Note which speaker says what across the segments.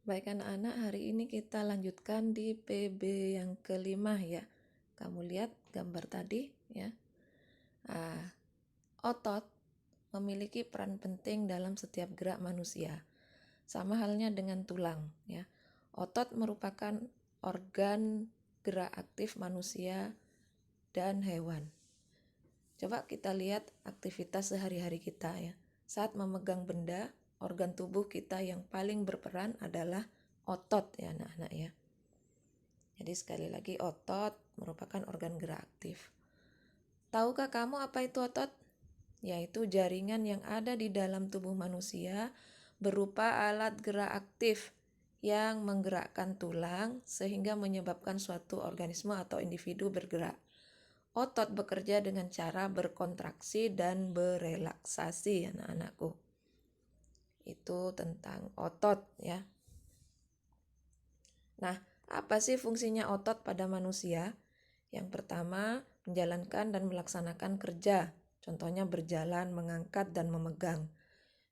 Speaker 1: Baik anak-anak, hari ini kita lanjutkan di PB yang kelima ya. Kamu lihat gambar tadi ya. Otot memiliki peran penting dalam setiap gerak manusia. Sama halnya dengan tulang ya. Otot merupakan organ gerak aktif manusia dan hewan. Coba kita lihat aktivitas sehari-hari kita ya. Saat memegang benda, organ tubuh kita yang paling berperan adalah otot ya anak-anak ya. Jadi sekali lagi otot merupakan organ gerak aktif. Tahukah kamu apa itu otot? Yaitu jaringan yang ada di dalam tubuh manusia berupa alat gerak aktif yang menggerakkan tulang sehingga menyebabkan suatu organisme atau individu bergerak. Otot bekerja dengan cara berkontraksi dan berelaksasi anak-anakku. Itu tentang otot ya. Nah, apa sih fungsinya otot pada manusia? Yang pertama, menjalankan dan melaksanakan kerja. Contohnya berjalan, mengangkat, dan memegang.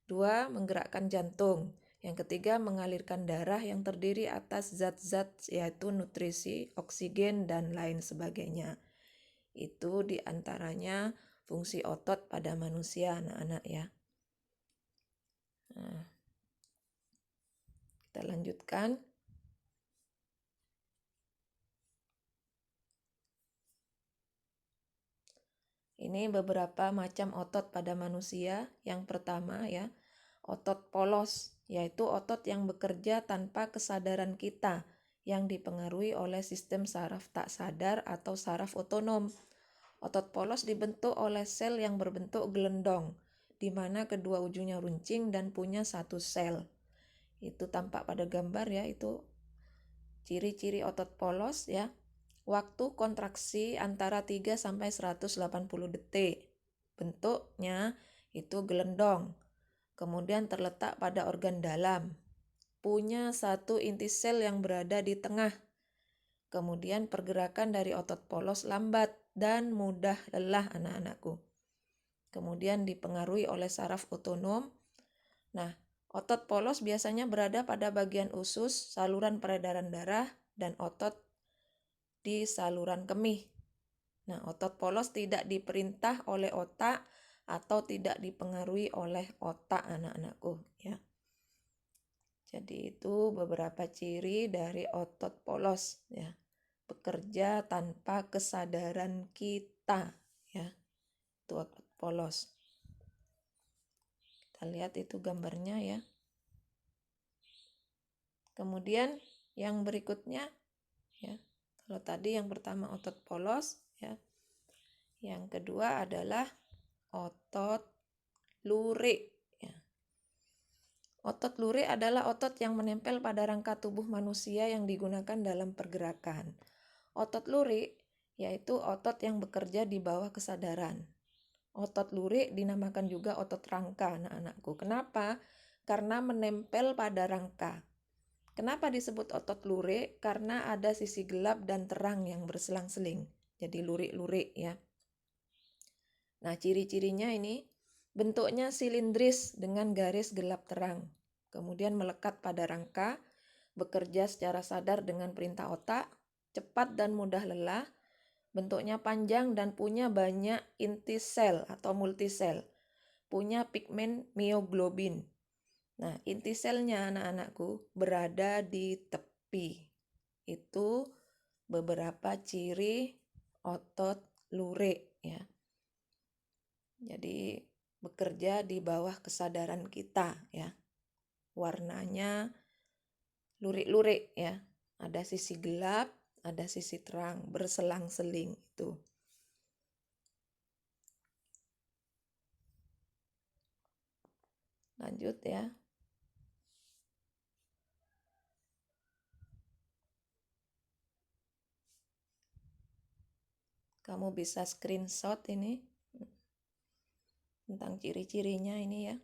Speaker 1: 2, menggerakkan jantung. Yang ketiga, mengalirkan darah yang terdiri atas zat-zat yaitu nutrisi, oksigen, dan lain sebagainya. Itu diantaranya fungsi otot pada manusia anak-anak ya. Nah, kita lanjutkan. Ini beberapa macam otot pada manusia. Yang pertama ya, otot polos, yaitu otot yang bekerja tanpa kesadaran kita, yang dipengaruhi oleh sistem saraf tak sadar atau saraf otonom. Otot polos dibentuk oleh sel yang berbentuk gelendong, di mana kedua ujungnya runcing dan punya satu sel. Itu tampak pada gambar ya, itu ciri-ciri otot polos ya. Waktu kontraksi antara 3 sampai 180 detik. Bentuknya itu gelendong. Kemudian terletak pada organ dalam. Punya satu inti sel yang berada di tengah. Kemudian pergerakan dari otot polos lambat dan mudah lelah anak-anakku. Kemudian dipengaruhi oleh saraf otonom. Nah, otot polos biasanya berada pada bagian usus, saluran peredaran darah, dan otot di saluran kemih. Nah, otot polos tidak diperintah oleh otak atau tidak dipengaruhi oleh otak anak-anakku ya. Jadi itu beberapa ciri dari otot polos ya. Bekerja tanpa kesadaran kita ya. Itu otot polos. Kita lihat itu gambarnya ya. Kemudian yang berikutnya ya. Kalau tadi yang pertama otot polos ya. Yang kedua adalah otot lurik ya. Otot lurik adalah otot yang menempel pada rangka tubuh manusia yang digunakan dalam pergerakan. Otot lurik yaitu otot yang bekerja di bawah kesadaran. Otot lurik dinamakan juga otot rangka anak-anakku. Kenapa? Karena menempel pada rangka. Kenapa disebut otot lurik? Karena ada sisi gelap dan terang yang berselang-seling. Jadi lurik-lurik ya. Nah, ciri-cirinya ini bentuknya silindris dengan garis gelap terang. Kemudian melekat pada rangka, bekerja secara sadar dengan perintah otak, cepat dan mudah lelah, bentuknya panjang dan punya banyak inti sel atau multisel, punya pigmen mioglobin. Nah, inti selnya anak-anakku berada di tepi. Itu beberapa ciri otot lurik ya. Jadi bekerja di bawah kesadaran kita ya. Warnanya lurik-lurik ya. Ada sisi gelap, ada sisi terang, berselang-seling itu. Lanjut ya. Kamu bisa screenshot ini tentang ciri-cirinya ini ya.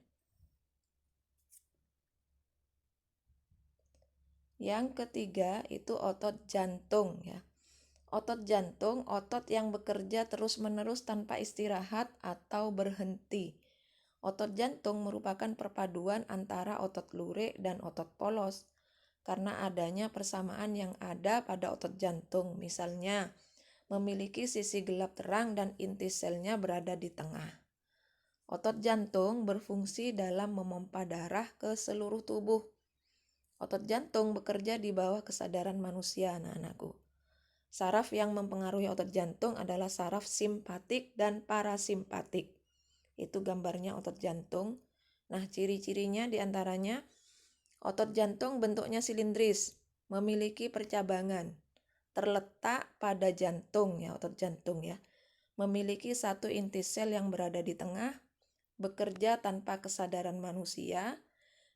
Speaker 1: Yang ketiga itu otot jantung ya. Otot jantung, otot yang bekerja terus-menerus tanpa istirahat atau berhenti. Otot jantung merupakan perpaduan antara otot lurik dan otot polos. karena adanya persamaan yang ada pada otot jantung. Misalnya, memiliki sisi gelap terang dan inti selnya berada di tengah. Otot jantung berfungsi dalam memompa darah ke seluruh tubuh. Otot jantung bekerja di bawah kesadaran manusia, anak-anakku. Saraf yang mempengaruhi otot jantung adalah saraf simpatik dan parasimpatik. Itu gambarnya otot jantung. Nah, ciri-cirinya diantaranya otot jantung bentuknya silindris, memiliki percabangan, terletak pada jantung ya, otot jantung ya. Memiliki satu inti sel yang berada di tengah, bekerja tanpa kesadaran manusia,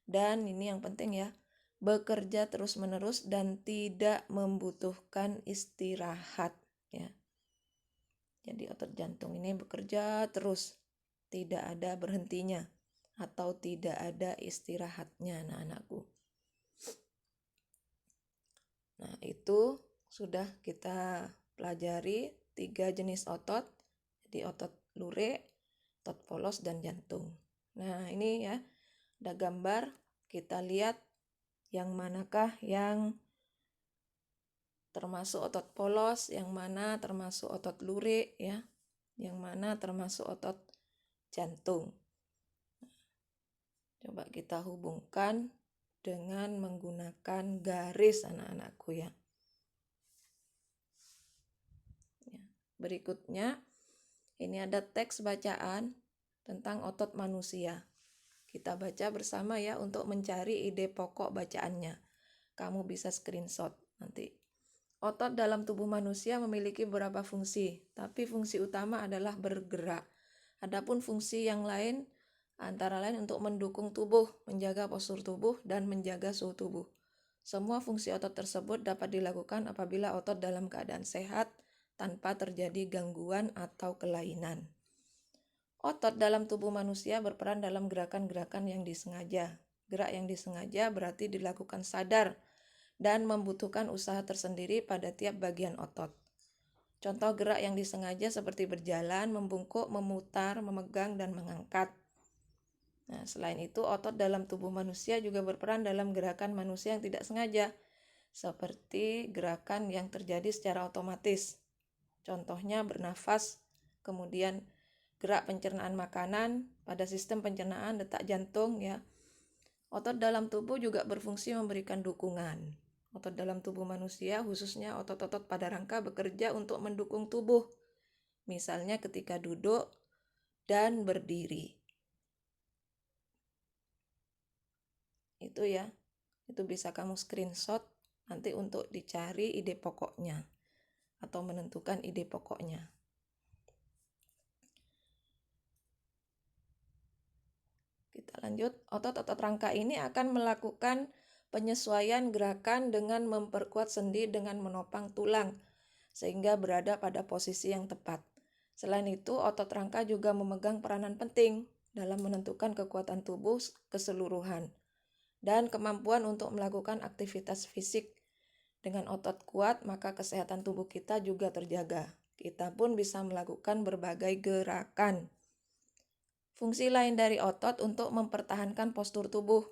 Speaker 1: dan ini yang penting ya, bekerja terus-menerus dan tidak membutuhkan istirahat ya. Jadi otot jantung ini bekerja terus, tidak ada berhentinya atau tidak ada istirahatnya, anak-anakku. Nah, itu sudah kita pelajari 3 jenis otot. Jadi otot lurik, otot polos, dan jantung. Nah, ini ya, ada gambar. Kita lihat yang manakah yang termasuk otot polos, yang mana termasuk otot lurik ya, yang mana termasuk otot jantung. Coba kita hubungkan dengan menggunakan garis, anak-anakku ya. Berikutnya, ini ada teks bacaan tentang otot manusia. Kita baca bersama ya untuk mencari ide pokok bacaannya. Kamu bisa screenshot nanti. Otot dalam tubuh manusia memiliki beberapa fungsi, tapi fungsi utama adalah bergerak. Adapun fungsi yang lain antara lain untuk mendukung tubuh, menjaga postur tubuh, dan menjaga suhu tubuh. Semua fungsi otot tersebut dapat dilakukan apabila otot dalam keadaan sehat tanpa terjadi gangguan atau kelainan. Otot dalam tubuh manusia berperan dalam gerakan-gerakan yang disengaja. Gerak yang disengaja berarti dilakukan sadar dan membutuhkan usaha tersendiri pada tiap bagian otot. Contoh gerak yang disengaja seperti berjalan, membungkuk, memutar, memegang, dan mengangkat. Nah, selain itu, otot dalam tubuh manusia juga berperan dalam gerakan manusia yang tidak sengaja, seperti gerakan yang terjadi secara otomatis. Contohnya bernafas, kemudian gerak pencernaan makanan pada sistem pencernaan, detak jantung ya. Otot dalam tubuh juga berfungsi memberikan dukungan. Otot dalam tubuh manusia, khususnya otot-otot pada rangka, bekerja untuk mendukung tubuh. Misalnya ketika duduk dan berdiri. Itu ya, itu bisa kamu screenshot nanti untuk dicari ide pokoknya atau menentukan ide pokoknya. Kita lanjut, otot-otot rangka ini akan melakukan penyesuaian gerakan dengan memperkuat sendi dengan menopang tulang, sehingga berada pada posisi yang tepat. Selain itu, otot rangka juga memegang peranan penting dalam menentukan kekuatan tubuh keseluruhan dan kemampuan untuk melakukan aktivitas fisik. Dengan otot kuat, maka kesehatan tubuh kita juga terjaga. Kita pun bisa melakukan berbagai gerakan. Fungsi lain dari otot untuk mempertahankan postur tubuh.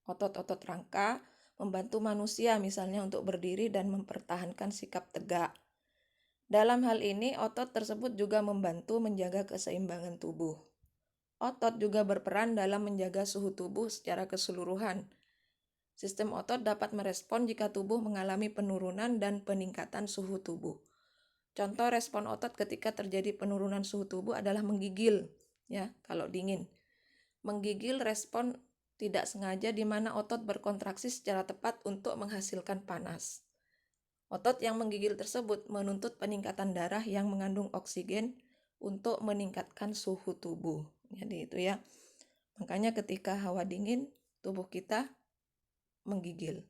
Speaker 1: Otot-otot rangka membantu manusia misalnya untuk berdiri dan mempertahankan sikap tegak. Dalam hal ini, otot tersebut juga membantu menjaga keseimbangan tubuh. Otot juga berperan dalam menjaga suhu tubuh secara keseluruhan. Sistem otot dapat merespon jika tubuh mengalami penurunan dan peningkatan suhu tubuh. Contoh respon otot ketika terjadi penurunan suhu tubuh adalah menggigil. Ya, kalau dingin. Menggigil respon tidak sengaja di mana otot berkontraksi secara tepat untuk menghasilkan panas. Otot yang menggigil tersebut menuntut peningkatan darah yang mengandung oksigen untuk meningkatkan suhu tubuh. Jadi itu ya. Makanya ketika hawa dingin, tubuh kita menggigil.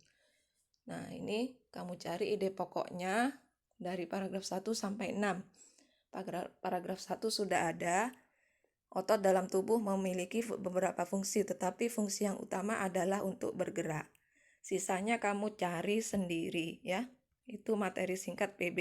Speaker 1: Nah, ini kamu cari ide pokoknya dari paragraf 1 sampai 6. Paragraf 1 sudah ada. Otot dalam tubuh memiliki beberapa fungsi, tetapi fungsi yang utama adalah untuk bergerak. Sisanya kamu cari sendiri ya. Itu materi singkat PB